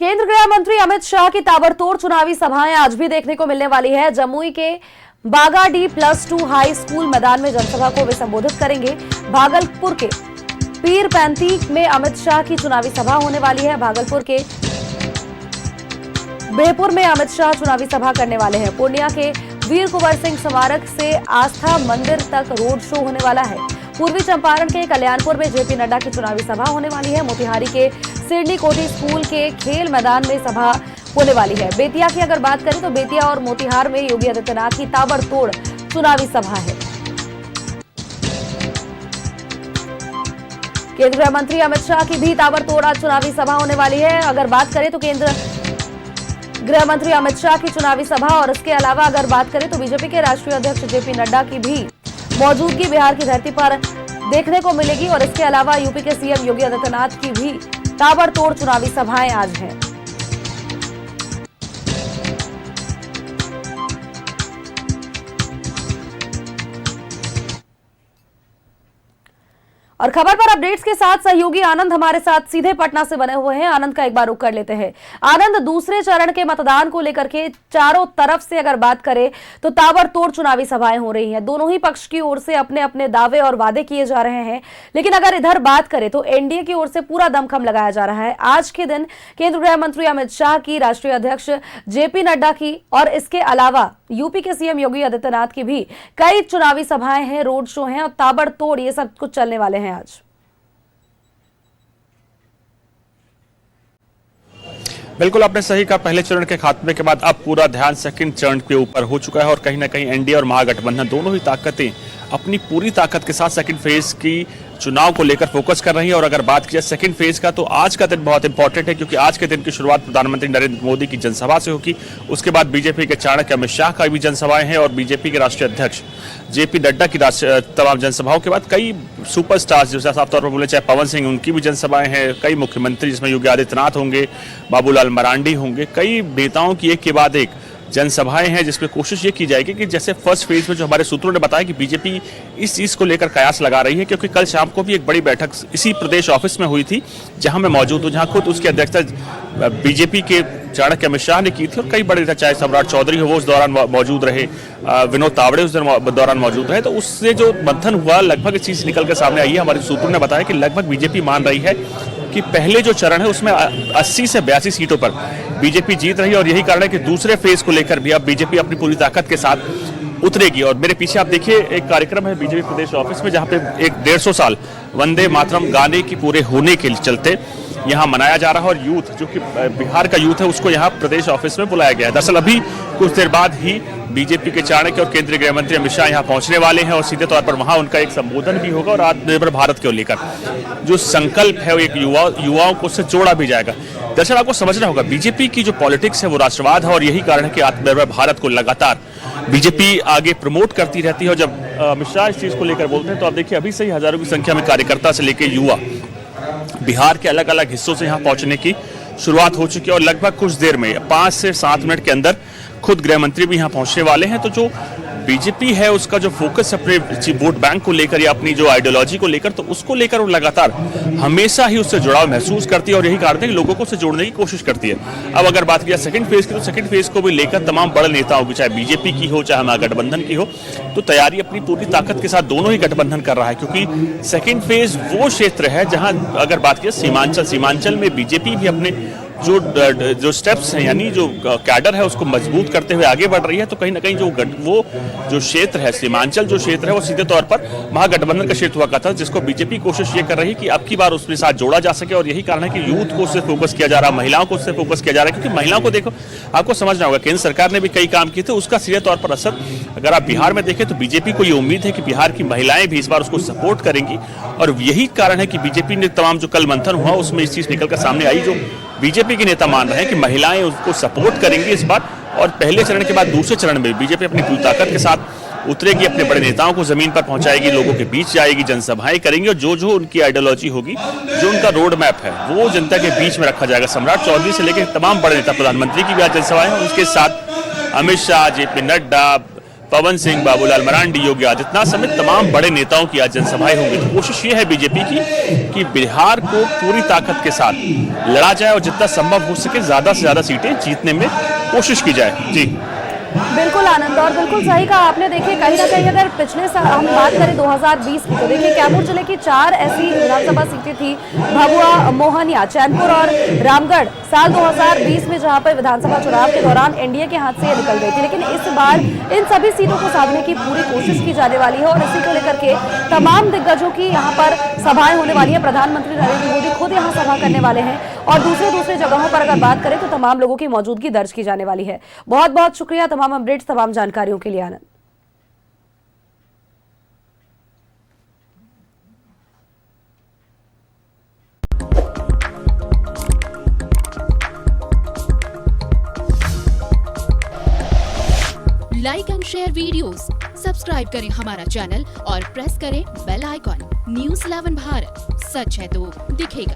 केंद्र गृह मंत्री अमित शाह की ताबड़तोड़ चुनावी सभाएं आज भी देखने को मिलने वाली है। जमुई के बागाडी +2 हाई स्कूल मैदान में जनसभा को वे संबोधित करेंगे। भागलपुर के पीरपैंती में अमित शाह की चुनावी सभा होने वाली है। भागलपुर के बेहपुर में अमित शाह चुनावी सभा करने वाले हैं। पूर्णिया के वीर कुंवर सिंह स्मारक से आस्था मंदिर तक रोड शो होने वाला है। पूर्वी चंपारण के कल्याणपुर में जेपी नड्डा की चुनावी सभा होने वाली है। मोतिहारी के सिडनी कोटी स्कूल के खेल मैदान में सभा होने वाली है। बेतिया की अगर बात करें तो बेतिया और मोतिहार में योगी आदित्यनाथ की ताबड़तोड़ चुनावी सभा है। केंद्रीय गृह मंत्री अमित शाह की भी ताबड़तोड़ आज चुनावी सभा होने वाली है। अगर बात करें तो केंद्र गृह मंत्री अमित शाह की चुनावी सभा और इसके अलावा अगर बात करें तो बीजेपी के राष्ट्रीय अध्यक्ष जेपी नड्डा की भी मौजूदगी बिहार की धरती पर देखने को मिलेगी और इसके अलावा यूपी के सीएम योगी आदित्यनाथ की भी ताबड़तोड़ चुनावी सभाएं आज हैं। और खबर पर अपडेट्स के साथ सहयोगी आनंद हमारे साथ सीधे पटना से बने हुए हैं। आनंद का एक बार रुख कर लेते हैं। आनंद, दूसरे चरण के मतदान को लेकर के चारों तरफ से अगर बात करें तो ताबड़तोड़ चुनावी सभाएं हो रही हैं। दोनों ही पक्ष की ओर से अपने अपने दावे और वादे किए जा रहे हैं, लेकिन अगर इधर बात करें तो एनडीए की ओर से पूरा दमखम लगाया जा रहा है। आज के दिन केंद्रीय गृह मंत्री अमित शाह की, राष्ट्रीय अध्यक्ष जेपी नड्डा की और इसके अलावा यूपी के सीएम योगी आदित्यनाथ की भी कई चुनावी सभाएं हैं, रोड शो हैं और ताबड़तोड़ ये सब कुछ चलने वाले हैं आज। बिल्कुल आपने सही कहा। पहले चरण के खात्मे के बाद अब पूरा ध्यान सेकंड चरण के ऊपर हो चुका है और कहीं ना कहीं एनडीए और महागठबंधन दोनों ही ताकतें अपनी पूरी ताकत के साथ सेकंड फेज की चुनाव को लेकर फोकस कर रही है। और अगर बात की जाए सेकंड फेज का तो आज का दिन बहुत इंपॉर्टेंट है, क्योंकि आज के दिन की शुरुआत प्रधानमंत्री नरेंद्र मोदी की जनसभा से होगी। उसके बाद बीजेपी के चाणक्य अमित शाह का भी जनसभाएं हैं और बीजेपी के राष्ट्रीय अध्यक्ष जेपी नड्डा की तमाम जनसभाओं के बाद कई सुपरस्टार्स जैसे साफ तौर पर बोले चाहे पवन सिंह, उनकी भी जनसभाएं हैं। कई मुख्यमंत्री जिसमें योगी आदित्यनाथ होंगे, बाबूलाल मरांडी होंगे, कई नेताओं की एक के बाद एक जनसभाएं हैं जिसमें कोशिश ये की जाएगी कि जैसे फर्स्ट फेज में जो हमारे सूत्रों ने बताया कि बीजेपी इस चीज़ को लेकर कयास लगा रही है, क्योंकि कल शाम को भी एक बड़ी बैठक इसी प्रदेश ऑफिस में हुई थी जहां मैं मौजूद हूं, जहां खुद उसकी अध्यक्षता बीजेपी के चाणक्य अमित शाह ने की थी और कई बड़े नेता चाहे सम्राट चौधरी हो वो उस दौरान मौजूद रहे, विनोद तावड़े उस दौरान मौजूद रहे। तो उससे जो मंथन हुआ लगभग इस चीज़ निकल कर सामने आई है। हमारे सूत्रों ने बताया कि लगभग बीजेपी मान रही है कि पहले जो चरण है उसमें 80 से 82 सीटों पर बीजेपी जीत रही है और यही कारण है कि दूसरे फेज को लेकर भी अब बीजेपी अपनी पूरी ताकत के साथ उतरेगी। और मेरे पीछे आप देखिए एक कार्यक्रम है बीजेपी प्रदेश ऑफिस में, जहां पे एक 150 साल वंदे मातरम गाने की पूरे होने के चलते यहाँ मनाया जा रहा है और यूथ जो कि बिहार का यूथ है उसको यहाँ प्रदेश ऑफिस में बुलाया गया है। दरअसल अभी कुछ देर बाद ही बीजेपी के चाणक्य और केंद्रीय गृह मंत्री अमित शाह यहाँ पहुंचने वाले हैं और सीधे तौर पर वहाँ उनका एक संबोधन भी होगा और आत्मनिर्भर भारत को लेकर जो संकल्प है वो एक युवाओं को उससे जोड़ा भी जाएगा। दरअसल आपको समझना होगा बीजेपी की जो पॉलिटिक्स है वो राष्ट्रवाद है और यही कारण है कि आत्मनिर्भर भारत को लगातार बीजेपी आगे प्रमोट करती रहती है। और जब अमित शाह इस चीज को लेकर बोलते हैं तो आप देखिए अभी से ही हजारों की संख्या में कार्यकर्ता से लेकर युवा बिहार के अलग अलग हिस्सों से यहाँ पहुंचने की शुरुआत हो चुकी है और लगभग कुछ देर में 5 से 7 मिनट के अंदर खुद गृह मंत्री भी यहाँ पहुंचने वाले हैं। तो जो बीजेपी है उसका जो फोकस अपने वोट बैंक को लेकर या अपनी जो आइडियोलॉजी को लेकर तो उसको लेकर वो लगातार हमेशा ही उससे जुड़ाव महसूस करती है और यही कारण है कि लोगों को उससे जोड़ने की कोशिश करती है। अब अगर बात किया सेकंड फेज की तो सेकंड फेज को भी लेकर तमाम बड़े नेताओं की, चाहे बीजेपी की हो चाहे महागठबंधन की हो, तो तैयारी अपनी पूरी ताकत के साथ दोनों ही गठबंधन कर रहा है। क्योंकि सेकंड फेज वो क्षेत्र है जहां अगर बात की सीमांचल में बीजेपी भी अपने जो स्टेप्स हैं यानी जो कैडर है उसको मजबूत करते हुए आगे बढ़ रही है। तो कहीं ना कहीं वो जो क्षेत्र है सीमांचल जो क्षेत्र है वो सीधे तौर पर महागठबंधन का क्षेत्र हुआ करता है, जिसको बीजेपी कोशिश ये कर रही है कि अब की बार उसके साथ जोड़ा जा सके। और यही कारण है कि यूथ को उससे फोकस किया जा रहा है, महिलाओं को उससे फोकस किया जा रहा है। क्योंकि महिलाओं को देखो, आपको समझना होगा केंद्र सरकार ने भी कई काम किए थे, उसका सीधे तौर पर असर अगर आप बिहार में देखें तो बीजेपी को ये उम्मीद है कि बिहार की महिलाएं भी इस बार उसको सपोर्ट करेंगी। और यही कारण है कि बीजेपी ने तमाम जो कल मंथन हुआ उसमें इस चीज निकलकर सामने आई, जो बीजेपी के नेता मान रहे हैं कि महिलाएं उसको सपोर्ट करेंगी इस बार। और पहले चरण के बाद दूसरे चरण में बीजेपी अपनी पूरी ताकत के साथ उतरेगी, अपने बड़े नेताओं को जमीन पर पहुंचाएगी, लोगों के बीच जाएगी, जनसभाएं करेंगी और जो उनकी आइडियोलॉजी होगी, जो उनका रोड मैप है वो जनता के बीच में रखा जाएगा। सम्राट चौधरी से लेकर तमाम बड़े नेता, प्रधानमंत्री की भी आज जनसभाएं हैं, उसके साथ अमित शाह, जेपी नड्डा, पवन सिंह, बाबूलाल मरांडी, योगी आदित्यनाथ समेत तमाम बड़े नेताओं की आज जनसभाएं होंगी। तो कोशिश ये है बीजेपी की कि बिहार को पूरी ताकत के साथ लड़ा जाए और जितना संभव हो सके ज्यादा से ज्यादा सीटें जीतने में कोशिश की जाए। जी बिल्कुल आनंद, और बिल्कुल सही कहा आपने। देखिए कहीं ना कहीं अगर पिछले साल हम बात करें 2020 की, तो देखिए कैमूर जिले की 4 ऐसी विधानसभा सीटें थी, भभुआ, मोहनिया, चैनपुर और रामगढ़, साल 2020 में जहां पर विधानसभा चुनाव के दौरान एनडीए के हाथ से ये निकल गई थी। लेकिन इस बार इन सभी सीटों को साधने की पूरी कोशिश की जाने वाली है और इसी को लेकर के तमाम दिग्गजों की यहाँ पर सभाएं होने वाली है। प्रधानमंत्री नरेंद्र मोदी खुद यहाँ सभा करने वाले हैं और दूसरे जगहों पर अगर बात करें तो तमाम लोगों की मौजूदगी दर्ज की जाने वाली है। बहुत बहुत शुक्रिया तमाम अपडेट्स, तमाम जानकारियों के लिए Anand. Like and share videos, subscribe करें हमारा चैनल और प्रेस करें बेल आइकॉन। न्यूज़ 11 भारत, सच है तो दिखेगा।